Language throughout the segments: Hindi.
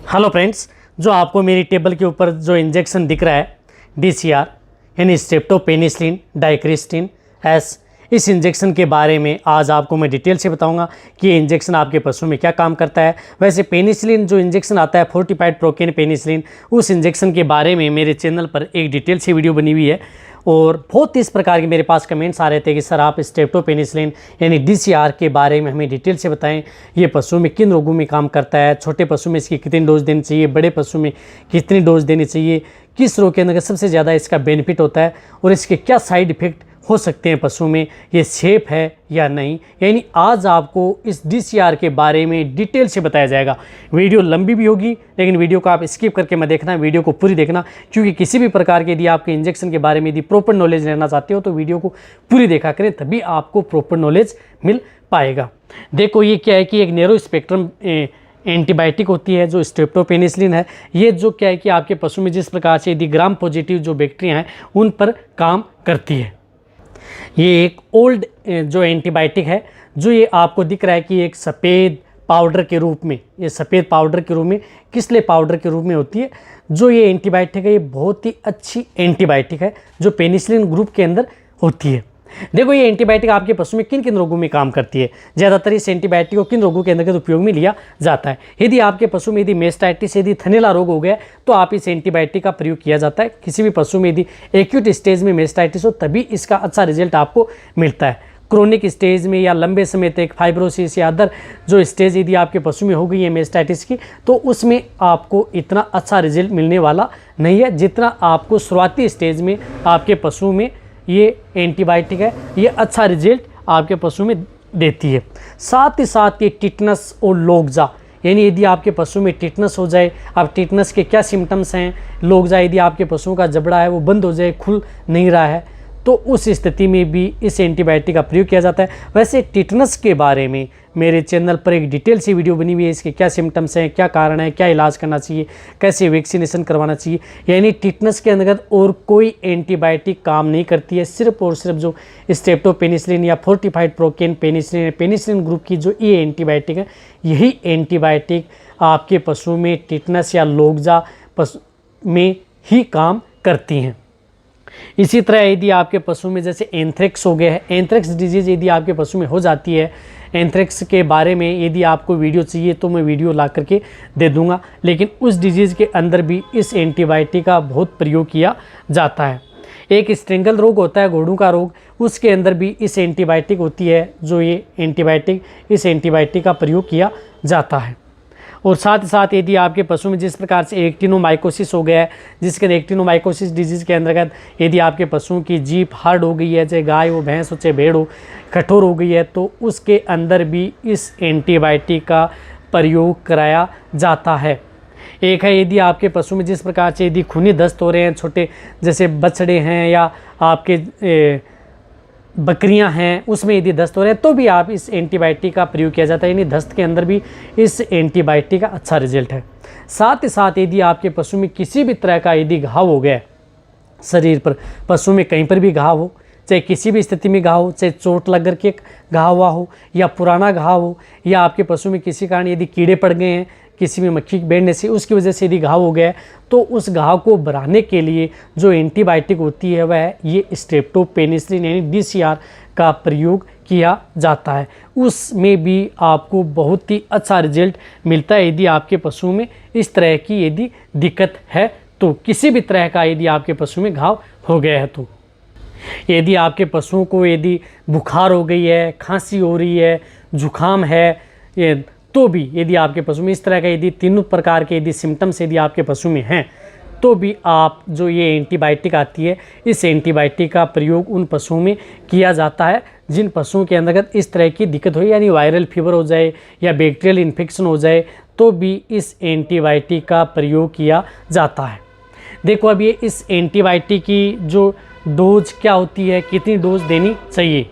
हेलो फ्रेंड्स, जो आपको मेरी टेबल के ऊपर जो इंजेक्शन दिख रहा है DCR यानी स्ट्रेप्टोपेनिसिलिन डाइक्रिस्टिन एस, इस इंजेक्शन के बारे में आज आपको मैं डिटेल से बताऊंगा कि ये इंजेक्शन आपके पशु में क्या काम करता है। वैसे पेनिसिलिन जो इंजेक्शन आता है फोर्टिफाइड प्रोकेन पेनिसिलिन, उस इंजेक्शन के बारे में मेरे चैनल पर एक डिटेल से वीडियो बनी हुई है और बहुत इस प्रकार के मेरे पास कमेंट्स आ रहे थे कि सर आप स्ट्रेप्टोपेनिसिलिन यानी DCR के बारे में हमें डिटेल से बताएं। ये पशु में किन रोगों में काम करता है, छोटे पशु में इसकी कितनी डोज देनी चाहिए, बड़े पशु में कितनी डोज देनी चाहिए, किस रोग के अंदर सबसे ज़्यादा इसका बेनिफिट होता है और इसके क्या साइड इफ़ेक्ट हो सकते हैं पशु में, ये सेफ है या नहीं। यानी आज आपको इस DCR के बारे में डिटेल से बताया जाएगा। वीडियो लंबी भी होगी लेकिन वीडियो को आप स्किप करके मत देखना, वीडियो को पूरी देखना, क्योंकि किसी भी प्रकार के यदि आपके इंजेक्शन के बारे में यदि प्रॉपर नॉलेज लेना चाहते हो तो वीडियो को पूरी देखा करें, तभी आपको प्रॉपर नॉलेज मिल पाएगा। देखो ये क्या है कि एक नैरो स्पेक्ट्रम एंटीबायोटिक होती है जो स्ट्रेप्टोपेनिसिलिन है। ये जो क्या है कि आपके पशु में जिस प्रकार से यदि ग्राम पॉजिटिव जो बैक्टीरिया हैं उन पर काम करती है। ये एक ओल्ड जो एंटीबायोटिक है, जो ये आपको दिख रहा है कि एक सफ़ेद पाउडर के रूप में, ये सफ़ेद पाउडर के रूप में, किसले पाउडर के रूप में होती है। जो ये एंटीबायोटिक है ये बहुत ही अच्छी एंटीबायोटिक है जो पेनिसिलिन ग्रुप के अंदर होती है। देखो ये एंटीबायोटिक आपके पशु में किन किन रोगों में काम करती है। ज़्यादातर इस एंटीबायोटिक को किन रोगों के अंतर्गत उपयोग में लिया जाता है। यदि आपके पशु में यदि मेस्टाइटिस यदि थनैला रोग हो गया तो आप इस एंटीबायोटिक का प्रयोग किया जाता है। किसी भी पशु में यदि एक्यूट स्टेज में मेस्टाइटिस हो तभी इसका अच्छा रिजल्ट आपको मिलता है। क्रोनिक स्टेज में या लंबे समय तक फाइब्रोसिस या अदर जो स्टेज यदि आपके पशु में हो गई है मेस्टाइटिस की, तो उसमें आपको इतना अच्छा रिजल्ट मिलने वाला नहीं है जितना आपको शुरुआती स्टेज में आपके पशु में ये एंटीबायोटिक है ये अच्छा रिजल्ट आपके पशु में देती है। साथ ही साथ ये टिटनस और लोकजा, यानी यदि आपके पशु में टिटनस हो जाए, अब टिटनस के क्या सिम्टम्स हैं, लोकजा यदि आपके पशुओं का जबड़ा है वो बंद हो जाए, खुल नहीं रहा है, तो उस स्थिति में भी इस एंटीबायोटिक का प्रयोग किया जाता है। वैसे टिटनस के बारे में मेरे चैनल पर एक डिटेल सी वीडियो बनी हुई है, इसके क्या सिम्टम्स हैं, क्या कारण है, क्या इलाज करना चाहिए, कैसे वैक्सीनेशन करवाना चाहिए। यानी टिटनस के अंतर्गत और कोई एंटीबायोटिक काम नहीं करती है, सिर्फ और सिर्फ जो स्ट्रेप्टोपेनिसिलिन या फोर्टिफाइड प्रोकेन पेनिसिलिन ग्रुप की जो ये एंटीबायोटिक है, यही एंटीबायोटिक आपके पशु में टिटनस या लोकजा पशु में ही काम करती हैं। इसी तरह यदि आपके पशु में जैसे एंथ्रेक्स हो गया है, एंथ्रेक्स डिजीज़ यदि आपके पशु में हो जाती है, एंथ्रेक्स के बारे में यदि आपको वीडियो चाहिए तो मैं वीडियो ला करके दे दूंगा, लेकिन उस डिजीज़ के अंदर भी इस एंटीबायोटिक का बहुत प्रयोग किया जाता है। एक स्ट्रेंगल रोग होता है, घोड़ों का रोग, उसके अंदर भी इस एंटीबायोटिक होती है जो ये एंटीबायोटिक, इस एंटीबायोटिक का प्रयोग किया जाता है। और साथ ही साथ यदि आपके पशु में जिस प्रकार से एक्टिनोमाइकोसिस हो गया है, जिसके एक्टिनोमाइकोसिस डिजीज़ के अंतर्गत यदि आपके पशुओं की जीभ हार्ड हो गई है, चाहे गाय हो, भैंस हो, चाहे भेड़ हो, कठोर हो गई है, तो उसके अंदर भी इस एंटीबायोटिक का प्रयोग कराया जाता है। एक है यदि आपके पशु में जिस प्रकार से यदि खूनी दस्त हो रहे हैं, छोटे जैसे बछड़े हैं या आपके बकरियां हैं, उसमें यदि दस्त हो रहे हैं तो भी आप इस एंटीबायोटिक का प्रयोग किया जाता है। यानी दस्त के अंदर भी इस एंटीबायोटिक का अच्छा रिजल्ट है। साथ ही साथ यदि आपके पशु में किसी भी तरह का यदि घाव हो गया शरीर पर, पशु में कहीं पर भी घाव हो, चाहे किसी भी स्थिति में घाव हो, चाहे चोट लग करके घाव हुआ हो या पुराना घाव हो, या आपके पशु में किसी कारण यदि कीड़े पड़ गए हैं, किसी में मक्खी बैठने से उसकी वजह से यदि घाव हो गया है, तो उस घाव को बढ़ाने के लिए जो एंटीबायोटिक होती है वह ये स्ट्रेप्टोपेनिसिलिन यानी DCR का प्रयोग किया जाता है। उसमें भी आपको बहुत ही अच्छा रिजल्ट मिलता है यदि आपके पशु में इस तरह की यदि दिक्कत है तो, किसी भी तरह का यदि आपके पशु में घाव हो गया है तो। यदि आपके पशुओं को यदि बुखार हो गई है, खांसी हो रही है, जुखाम है, तो भी यदि आपके पशु में इस तरह का यदि तीनों प्रकार के यदि सिम्टम्स यदि आपके पशु में हैं तो भी आप जो ये एंटीबायोटिक आती है, इस एंटीबायोटिक का प्रयोग उन पशुओं में किया जाता है जिन पशुओं के अंतर्गत इस तरह की दिक्कत हो, यानी वायरल फीवर हो जाए या बैक्टीरियल इन्फेक्शन हो जाए तो भी इस एंटीबायोटिक का प्रयोग किया जाता है। देखो अब ये इस एंटीबायोटिक की जो डोज क्या होती है, कितनी डोज देनी चाहिए।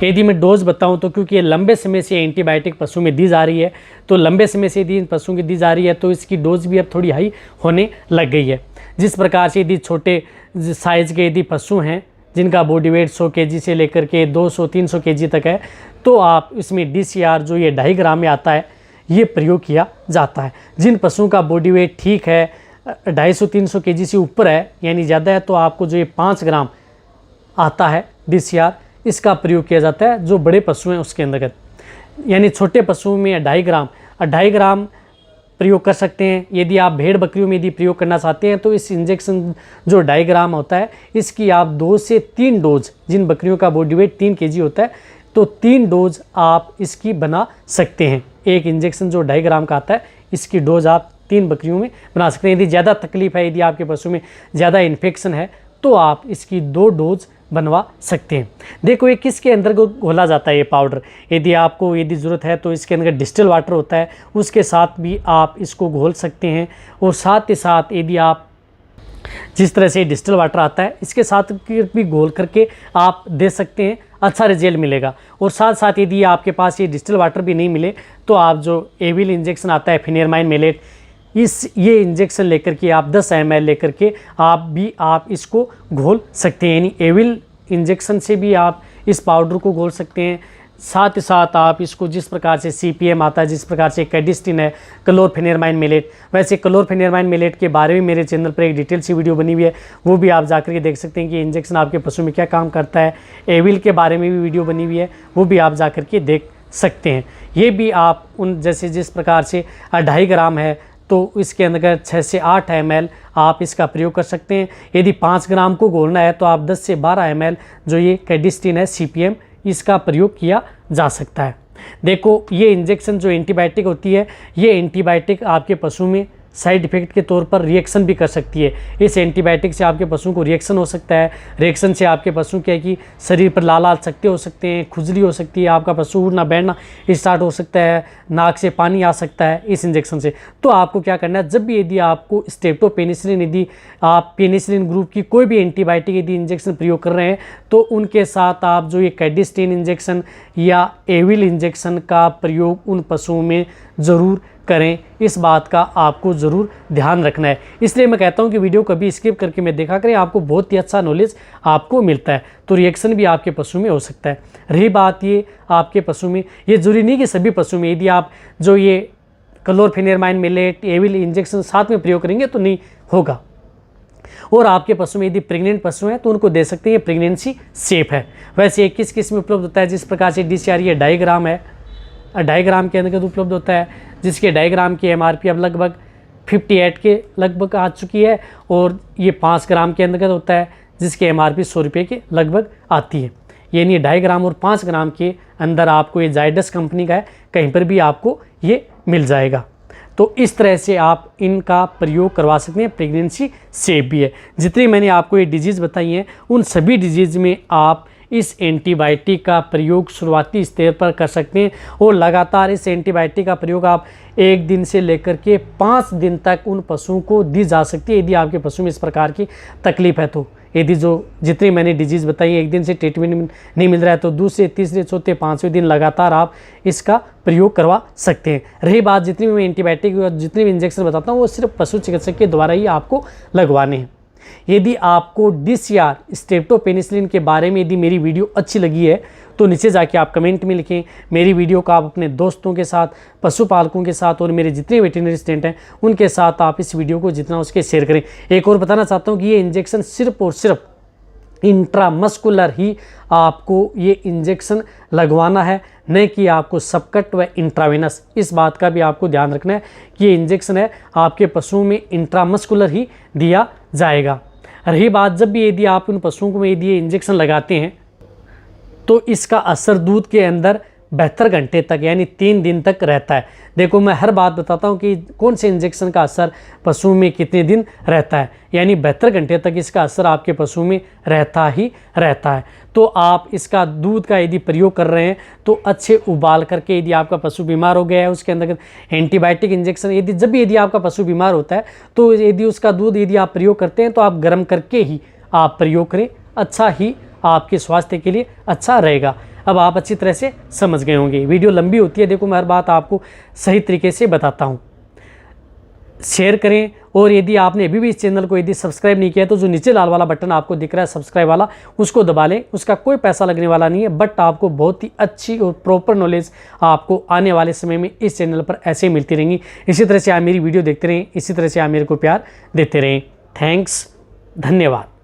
यदि मैं डोज बताऊं तो क्योंकि ये लंबे समय से एंटीबायोटिक पशु में दी जा रही है, तो लंबे समय से यदि इन पशुओं की दी जा रही है तो इसकी डोज भी अब थोड़ी हाई होने लग गई है। जिस प्रकार से यदि छोटे साइज़ के यदि पशु हैं जिनका बॉडी वेट 100 kg से लेकर के 200-300 kg तक है, तो आप इसमें DCR जो ये 2.5 ग्राम में आता है, ये प्रयोग किया जाता है। जिन पशुओं का बॉडी वेट ठीक है, 250-300 kg से ऊपर है यानी ज़्यादा है, तो आपको जो ये 5 ग्राम आता है DCR, इसका प्रयोग किया जाता है जो बड़े पशु हैं उसके अंतर्गत। यानी छोटे पशुओं में 2.5 ग्राम प्रयोग कर सकते हैं। यदि आप भेड़ बकरियों में यदि प्रयोग करना चाहते हैं तो इस इंजेक्शन जो 2.5 ग्राम होता है इसकी आप 2 से 3 डोज, जिन बकरियों का बॉडी वेट 3 kg होता है तो 3 डोज आप इसकी बना सकते हैं। एक इंजेक्शन जो 2.5 ग्राम का आता है इसकी डोज आप 3 बकरियों में बना सकते हैं। यदि ज़्यादा तकलीफ है, यदि आपके पशु में ज़्यादा इन्फेक्शन है तो आप इसकी 2 डोज बनवा सकते हैं। देखो ये किसके अंदर को घोला जाता है ये पाउडर, यदि आपको यदि ज़रूरत है तो इसके अंदर डिस्टिल वाटर होता है, उसके साथ भी आप इसको घोल सकते हैं। और साथ ही साथ यदि आप जिस तरह से डिस्टिल वाटर आता है इसके साथ भी घोल करके आप दे सकते हैं, अच्छा रिजल्ट मिलेगा। और साथ साथ यदि आपके पास ये डिस्टिल वाटर भी नहीं मिले तो आप जो एविल इंजेक्शन आता है फिनेरमाइन मेलेट, ये इंजेक्शन लेकर के आप 10 ml लेकर के आप इसको घोल सकते हैं। यानी एविल इंजेक्शन से भी आप इस पाउडर को घोल सकते हैं। साथ ही साथ आप इसको जिस प्रकार से CPM आता है, जिस प्रकार से कैडिस्टिन है, क्लोरफेनेरमाइन मेलेट, वैसे क्लोरफेनेरमाइन मेलेट के बारे में मेरे चैनल पर एक डिटेल सी वीडियो बनी हुई है, वो भी आप जाकर के देख सकते हैं कि इंजेक्शन आपके पशु में क्या काम करता है। एविल के बारे में भी वीडियो बनी हुई है, वो भी आप जाकर के देख सकते हैं। ये भी आप उन जैसे जिस प्रकार से 2.5 ग्राम है तो इसके अंदर 6 से 8 ml आप इसका प्रयोग कर सकते हैं। यदि 5 ग्राम को घोलना है तो आप 10 से 12 ml जो ये कैडिस्टिन है CPM, इसका प्रयोग किया जा सकता है। देखो ये इंजेक्शन जो एंटीबायोटिक होती है, ये एंटीबायोटिक आपके पशु में साइड इफेक्ट के तौर पर रिएक्शन भी कर सकती है। इस एंटीबायोटिक से आपके पशु को रिएक्शन हो सकता है। रिएक्शन से आपके पशु क्या है कि शरीर पर लाल सकते हो सकते हैं, खुजली हो सकती है, आपका पशु उड़ना बैठना स्टार्ट हो सकता है, नाक से पानी आ सकता है इस इंजेक्शन से। तो आपको क्या करना है, जब भी यदि आपको स्ट्रेप्टोपेनिसिलिन, यदि आप पेनिसिलिन ग्रुप की कोई भी एंटीबायोटिक यदि इंजेक्शन प्रयोग कर रहे हैं तो उनके साथ आप जो ये कैडिस्टिन इंजेक्शन या एविल इंजेक्शन का प्रयोग उन पशुओं में ज़रूर करें। इस बात का आपको ज़रूर ध्यान रखना है। इसलिए मैं कहता हूं कि वीडियो कभी स्किप करके मैं देखा करें, आपको बहुत ही अच्छा नॉलेज आपको मिलता है। तो रिएक्शन भी आपके पशु में हो सकता है। रही बात ये आपके पशु में, ये जरूरी नहीं कि सभी पशु में यदि आप जो ये क्लोरफेनेरमाइन मेलेट एविल इंजेक्शन साथ में प्रयोग करेंगे तो नहीं होगा। और आपके पशु में यदि प्रेग्नेंट पशु हैं तो उनको दे सकते हैं, प्रेगनेंसी सेफ है। वैसे 21 किस्म में उपलब्ध होता है। जिस प्रकार से DCR ये 2.5 ग्राम है, 2.5 ग्राम के अंदर उपलब्ध होता है, जिसके 2.5 ग्राम की MRP अब लगभग 58 के लगभग आ चुकी है। और ये 5 ग्राम के अंतर्गत होता है जिसकी MRP 100 रुपये के लगभग आती है। यानी 2.5 ग्राम और 5 ग्राम के अंदर आपको ये जाइडस कंपनी का है, कहीं पर भी आपको ये मिल जाएगा। तो इस तरह से आप इनका प्रयोग करवा सकते हैं, प्रेगनेंसी सेफ भी है। जितनी मैंने आपको ये डिजीज़ बताई हैं उन सभी डिजीज़ में आप इस एंटीबायोटिक का प्रयोग शुरुआती स्तर पर कर सकते हैं। और लगातार इस एंटीबायोटिक का प्रयोग आप 1 दिन से लेकर के 5 दिन तक उन पशुओं को दी जा सकती है। यदि आपके पशु में इस प्रकार की तकलीफ है तो यदि जितनी मैंने डिजीज़ बताई है 1 दिन से ट्रीटमेंट नहीं मिल रहा है तो दूसरे, तीसरे, चौथे, 5वें दिन लगातार आप इसका प्रयोग करवा सकते हैं। रही बात जितनी भी मैं एंटीबायोटिक और जितने भी इंजेक्शन बताता हूँ वो सिर्फ पशु चिकित्सक के द्वारा ही आपको लगवाने हैं। यदि आपको DCR स्ट्रेप्टोपेनिसिलिन के बारे में यदि मेरी वीडियो अच्छी लगी है तो नीचे जाके आप कमेंट में लिखें। मेरी वीडियो को आप अपने दोस्तों के साथ, पशुपालकों के साथ और मेरे जितने वेटरनरी स्टूडेंट हैं उनके साथ आप इस वीडियो को जितना उसके शेयर करें। एक और बताना चाहता हूँ कि ये इंजेक्शन सिर्फ और सिर्फ इंट्रामस्कुलर ही आपको ये इंजेक्शन लगवाना है, न कि आपको सबकट व इंट्रावेनस। इस बात का भी आपको ध्यान रखना है कि ये इंजेक्शन है आपके पशुओं में इंट्रामस्कुलर ही दिया जाएगा। रही बात जब भी यदि आप उन पशुओं को यदि ये इंजेक्शन लगाते हैं तो इसका असर दूध के अंदर 72 घंटे तक यानी 3 दिन तक रहता है। देखो मैं हर बात बताता हूँ कि कौन से इंजेक्शन का असर पशु में कितने दिन रहता है, यानी 72 घंटे तक इसका असर आपके पशु में रहता ही रहता है। तो आप इसका दूध का यदि प्रयोग कर रहे हैं तो अच्छे उबाल करके, यदि आपका पशु बीमार हो गया है उसके अंदर एंटीबायोटिक इंजेक्शन यदि आपका पशु बीमार होता है तो यदि उसका दूध यदि आप प्रयोग करते हैं तो आप गर्म करके ही आप प्रयोग करें, अच्छा ही आपके स्वास्थ्य के लिए अच्छा रहेगा। अब आप अच्छी तरह से समझ गए होंगे। वीडियो लंबी होती है, देखो मैं हर बात आपको सही तरीके से बताता हूँ। शेयर करें और यदि आपने अभी भी इस चैनल को यदि सब्सक्राइब नहीं किया है तो जो नीचे लाल वाला बटन आपको दिख रहा है सब्सक्राइब वाला, उसको दबा लें। उसका कोई पैसा लगने वाला नहीं है, बट आपको बहुत ही अच्छी और प्रॉपर नॉलेज आपको आने वाले समय में इस चैनल पर ऐसे ही मिलती रहेंगी। इसी तरह से आप मेरी वीडियो देखते रहें, इसी तरह से आप मेरे को प्यार देते रहें। थैंक्स, धन्यवाद।